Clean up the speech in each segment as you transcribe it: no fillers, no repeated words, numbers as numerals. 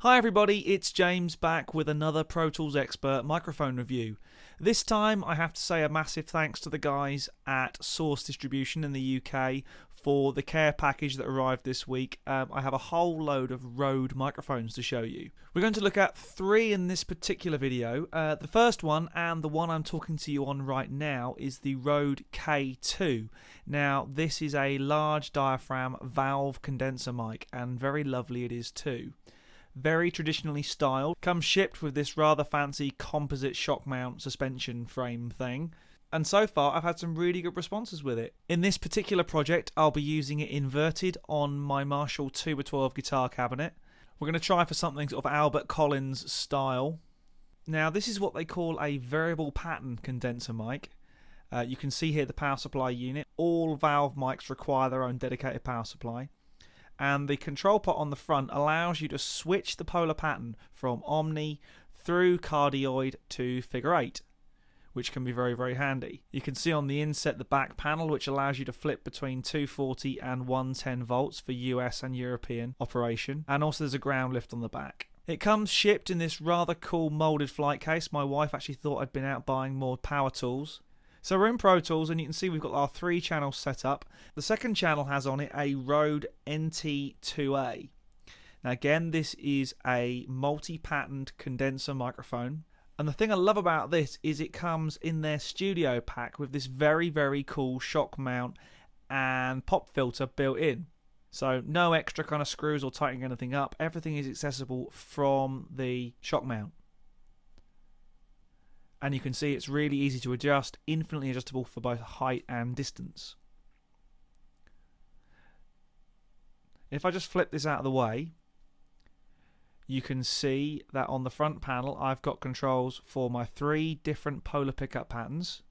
Hi everybody, it's James back with another Pro Tools Expert microphone review. This time I have to say a massive thanks to the guys at Source Distribution in the UK for the care package that arrived this week. I have a whole load of Rode microphones to show you. We're going to look at three in this particular video. The first one, and the one I'm talking to you on right now, is the Rode K2. Now this is a large diaphragm valve condenser mic, and very lovely it is too. Very traditionally styled, comes shipped with this rather fancy composite shock mount suspension frame thing, and so far I've had some really good responses with it. In this particular project I'll be using it inverted on my Marshall 2x12 guitar cabinet. We're going to try for something sort of Albert Collins style. Now this is what they call a variable pattern condenser mic. You can see here the power supply unit. All valve mics require their own dedicated power supply. And the control pot on the front allows you to switch the polar pattern from Omni through cardioid to figure 8, which can be very, very handy. You can see on the inset the back panel, which allows you to flip between 240 and 110 volts for US and European operation, and also there's a ground lift on the back. It comes shipped in this rather cool molded flight case. My wife actually thought I'd been out buying more power tools. So we're in Pro Tools, and you can see we've got our 3 channels set up. The second channel has on it a Rode NT2-A. Now again, this is a multi-patterned condenser microphone. And the thing I love about this is it comes in their studio pack with this very, very cool shock mount and pop filter built in. So no extra kind of screws or tightening anything up. Everything is accessible from the shock mount. And you can see it's really easy to adjust, infinitely adjustable for both height and distance. If I just flip this out of the way, you can see that on the front panel I've got controls for my 3 different polar pickup patterns.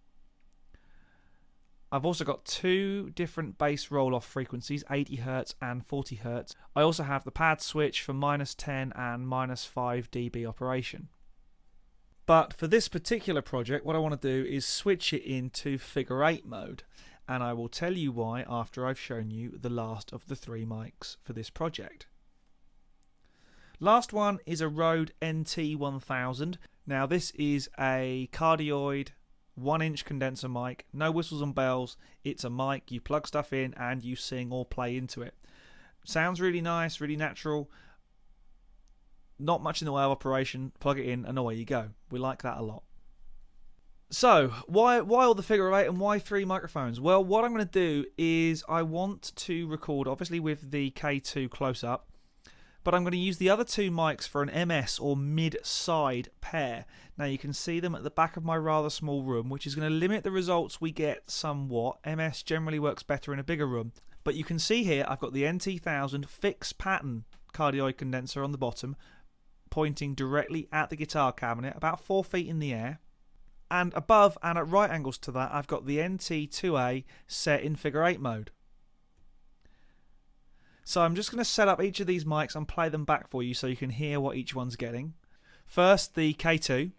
I've also got 2 different bass roll-off frequencies, 80 Hz and 40 Hz. I also have the pad switch for -10 and -5 dB operation. But for this particular project, what I want to do is switch it into figure 8 mode, and I will tell you why after I've shown you the last of the 3 mics for this project. Last one is a Rode NT1000. Now this is a cardioid 1-inch condenser mic, no whistles and bells. It's a mic, you plug stuff in and you sing or play into it. Sounds really nice, really natural. Not much in the way of operation, plug it in and away you go. We like that a lot. So, why all the figure 8 and why 3 microphones? Well, what I'm going to do is I want to record, obviously with the K2 close-up, but I'm going to use the other 2 mics for an MS or mid-side pair. Now you can see them at the back of my rather small room, which is going to limit the results we get somewhat. MS generally works better in a bigger room. But you can see here I've got the NT1000 fixed pattern cardioid condenser on the bottom, pointing directly at the guitar cabinet about 4 feet in the air, and above and at right angles to that I've got the NT2-A set in figure 8 mode. So I'm just going to set up each of these mics and play them back for you so you can hear what each one's getting. First, the K2.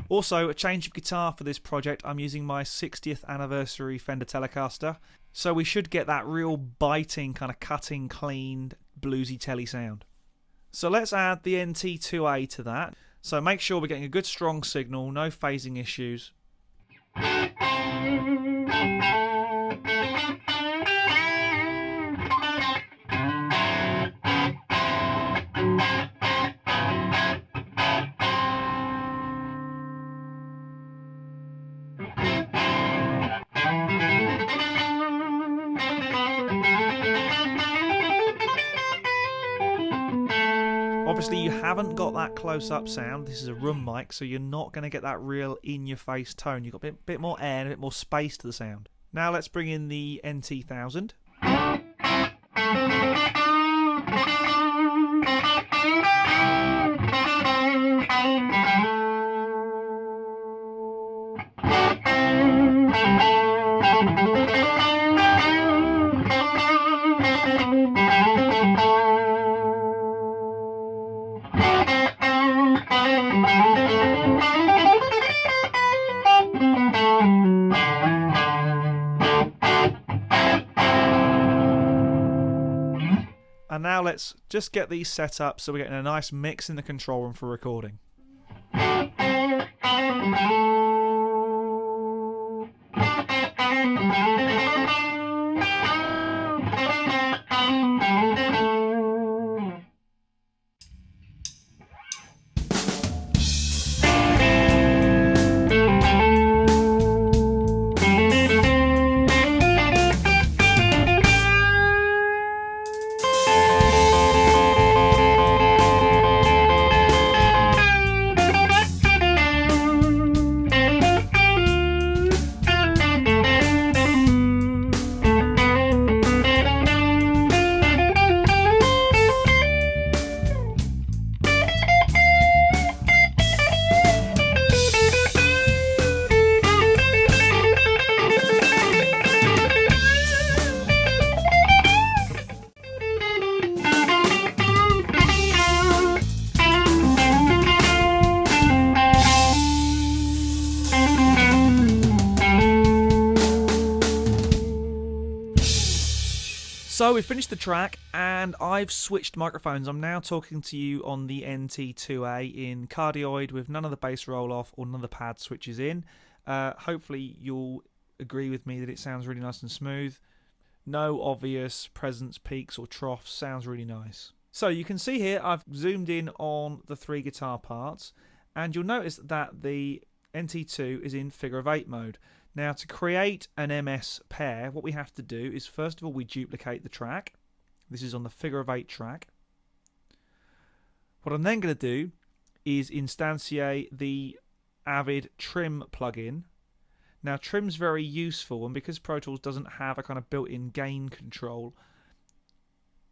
Also, a change of guitar for this project. I'm using my 60th anniversary Fender Telecaster, so we should get that real biting, kind of cutting, clean, bluesy telly sound. So let's add the NT2-A to that. So make sure we're getting a good strong signal, no phasing issues. Obviously you haven't got that close-up sound. This is a room mic, so you're not going to get that real in-your-face tone. You've got a bit more air and a bit more space to the sound. Now let's bring in the NT1000. now let's just get these set up so we're getting a nice mix in the control room for recording. So we finished the track and I've switched microphones. I'm now talking to you on the NT2-A in cardioid with none of the bass roll off or none of the pad switches in. Hopefully you'll agree with me that it sounds really nice and smooth. No obvious presence, peaks or troughs. Sounds really nice. So you can see here I've zoomed in on the 3 guitar parts and you'll notice that the NT2 is in figure of 8 mode. Now, to create an MS pair, what we have to do is, first of all, we duplicate the track. This is on the figure of 8 track. What I'm then going to do is instantiate the Avid Trim plugin. Now, Trim's very useful, and because Pro Tools doesn't have a kind of built-in gain control,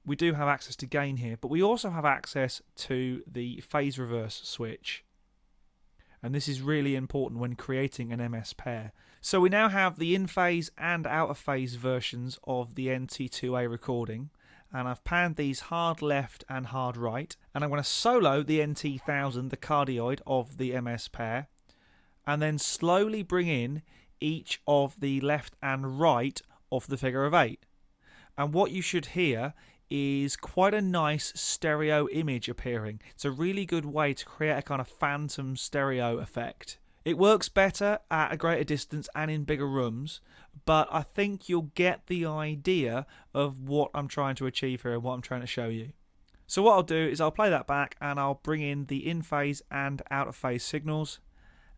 we do have access to gain here, but we also have access to the phase reverse switch. And this is really important when creating an MS pair. So we now have the in-phase and out-of-phase versions of the NT2-A recording, and I've panned these hard left and hard right, and I'm going to solo the NT1000, the cardioid of the MS pair, and then slowly bring in each of the left and right of the figure of 8. And what you should hear is quite a nice stereo image appearing. It's a really good way to create a kind of phantom stereo effect. It works better at a greater distance and in bigger rooms, but I think you'll get the idea of what I'm trying to achieve here and what I'm trying to show you. So what I'll do is I'll play that back and I'll bring in the in-phase and out-of-phase signals,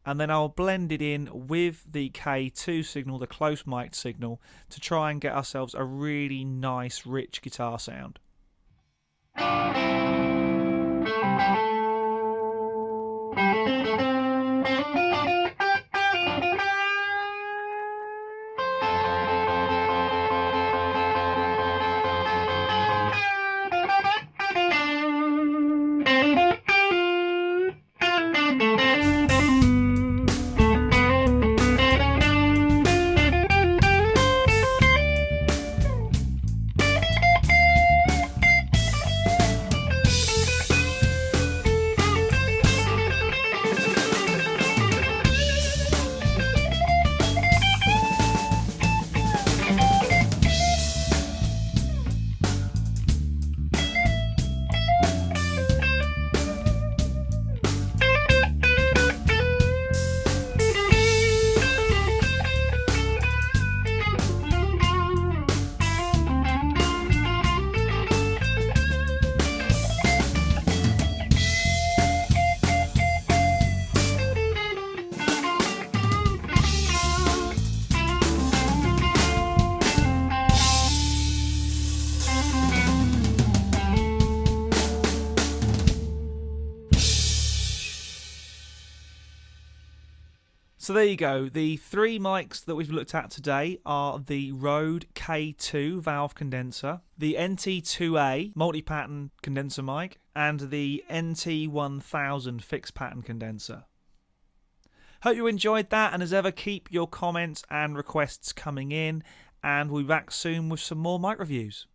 and then I'll blend it in with the K2 signal, the close mic signal, to try and get ourselves a really nice rich guitar sound. So there you go. The 3 mics that we've looked at today are the Rode K2 valve condenser, the NT2-A multi-pattern condenser mic, and the NT1000 fixed pattern condenser. Hope you enjoyed that, and as ever, keep your comments and requests coming in, and we'll be back soon with some more mic reviews.